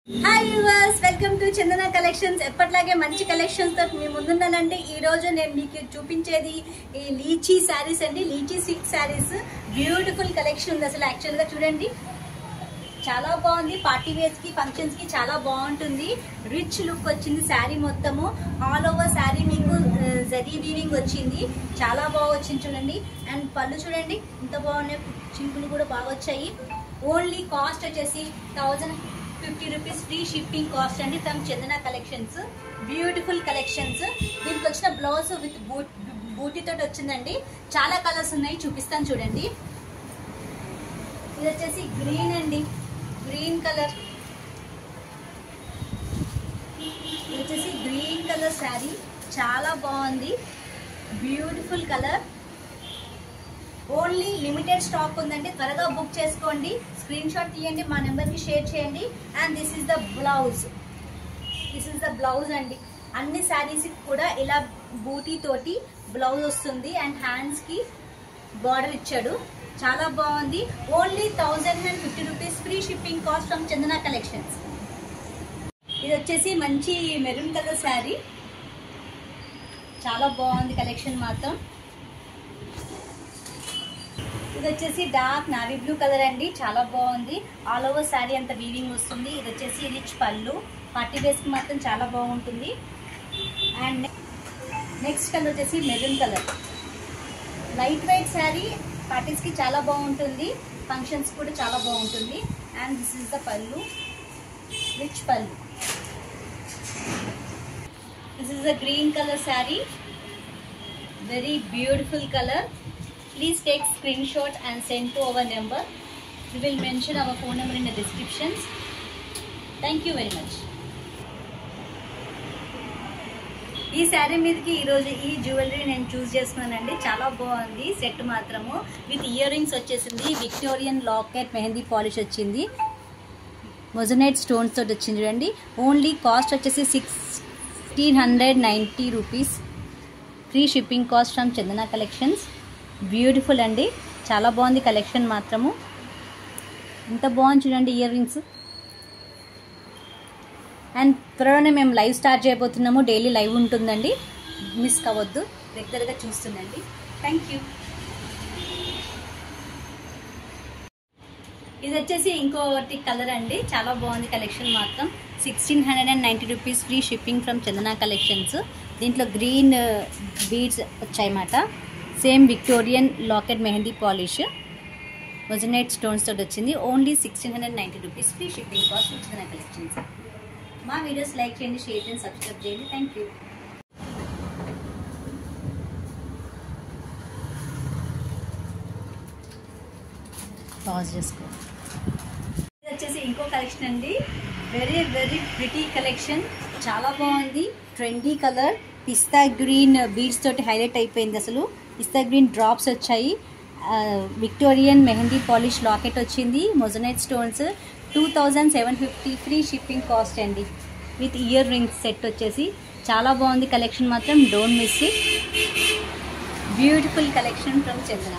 Hi viewers, welcome to Chandana collections. ఎప్పటిలాగే మంచి collections తో మీ ముందున్నానండి. ఈ రోజు నేను మీకు చూపించేది ఈ లీచీ శారీస్ అండి. Lychee silk saris beautiful collection ఉంది. అసలు యాక్చువల్ గా చూడండి, చాలా బాగుంది. పార్టీ వేర్స్ కి, ఫంక్షన్స్ కి చాలా బాగుంటుంది. రిచ్ లుక్ వచ్చింది శారీ మొత్తము. ఆల్ ఓవర్ శారీ మీకు జరీ వీవింగ్ వచ్చింది. చాలా బాగా వచ్చింది చూడండి. అండ్ పళ్ళు చూడండి ఎంత బాగున్నాయి, చింపులు కూడా బాగా వచ్చాయి. ఓన్లీ కాస్ట్ వచ్చేసి 1050 రూపీస్ ఫ్రీ షిప్పింగ్ కాస్ట్ అండి from Chandana collections. Beautiful collections. దీనికి వచ్చిన బ్లౌజ్ విత్ బూటీ తోటి వచ్చిందండి. చాలా కలర్స్ ఉన్నాయి, చూపిస్తాను చూడండి. ఇది వచ్చేసి గ్రీన్ అండి, గ్రీన్ కలర్. ఇది వచ్చేసి గ్రీన్ కలర్ శారీ, చాలా బాగుంది. Beautiful colour. Only limited stock ఉందండి, త్వరగా బుక్ చేసుకోండి. స్క్రీన్ షాట్ తీయండి, మా నెంబర్కి షేర్ చేయండి. And this is the blouse. This is the blouse అండి. అన్ని శారీస్ కూడా ఇలా బూటీ తోటి బ్లౌజ్ వస్తుంది. అండ్ హ్యాండ్స్ కి బార్డర్ ఇచ్చాడు, చాలా బాగుంది. Only 1050 rupees free shipping cost from Chandana collections. ఇది వచ్చేసి మంచి మెరూన్ కలర్ శారీ, చాలా బాగుంది కలెక్షన్ మాత్రం. ఇది వచ్చేసి డార్క్ నావీ బ్లూ కలర్ అండి, చాలా బాగుంది. ఆల్ ఓవర్ శారీ అంత వీవింగ్ వస్తుంది. ఇది వచ్చేసి రిచ్ పళ్ళు, పార్టీ వేస్కి మాత్రం చాలా బాగుంటుంది. అండ్ నెక్స్ట్ కలర్ వచ్చేసి maroon colour, light weight sari, పార్టీస్కి చాలా బాగుంటుంది, ఫంక్షన్స్ కూడా చాలా బాగుంటుంది. అండ్ దిస్ ఇస్ ద పళ్ళు, రిచ్ పళ్ళు. This is the green colour sari, very beautiful colour. Please take screenshot and send to our number. We will mention our phone number in the descriptions. Thank you very much. ఈ శారీ మీదకి ఈరోజు ఈ jewellery నేను చూస్ చేసుకున్నానండి. చాలా బాగుంది. Set మాత్రము with ear rings వచ్చేసింది. విక్టోరియన్ లాకెట్ మెహందీ పాలిష్ వచ్చింది. మొజనైట్ స్టోన్స్ తోటి వచ్చింది చూడండి. ఓన్లీ కాస్ట్ వచ్చేసి 1690 rupees free shipping cost from Chandana collections. Beautiful అండి, చాలా బాగుంది కలెక్షన్ మాత్రము. ఎంత బాగుంది చూడండి ఇయర్ రింగ్స్. అండ్ త్వరలోనే మేము లైవ్ స్టార్ట్ చేయబోతున్నాము. డైలీ లైవ్ ఉంటుందండి, మిస్ కావద్దు, రెగ్యులర్గా చూస్తుందండి. Thank you. ఇది వచ్చేసి ఇంకోటి కలర్ అండి, చాలా బాగుంది కలెక్షన్ మాత్రం. 1690 rupees free shipping from Chandana collections. దీంట్లో గ్రీన్ బీడ్స్ వచ్చాయన్నమాట. Same Victorian locket mehndi polish, moissanite stones తోటి వచ్చింది. Only 1690 rupees free shipping cost Chandana collections. మా వీడియోస్ లైక్ చేయండి, షేర్ చేయండి, సబ్స్క్రైబ్ చేయండి. Thank you. పాజ్ చేసుకో. ఇది వచ్చేసి ఇంకో కలెక్షన్ అండి, వెరీ వెరీ ప్రిటీ కలెక్షన్, చాలా బాగుంది. ట్రెండీ కలర్, పిస్తా గ్రీన్ బీడ్స్ తోటి హైలైట్ అయిపోయింది. అసలు పిస్తా గ్రీన్ డ్రాప్స్ వచ్చాయి. విక్టోరియన్ మెహందీ పాలిష్ లాకెట్ వచ్చింది. Moissanite stones 2750 free shipping cost అండి విత్ ఇయర్ రింగ్స్ సెట్ వచ్చేసి. చాలా బాగుంది కలెక్షన్ మాత్రం, don't miss it. Beautiful collection from Chandana.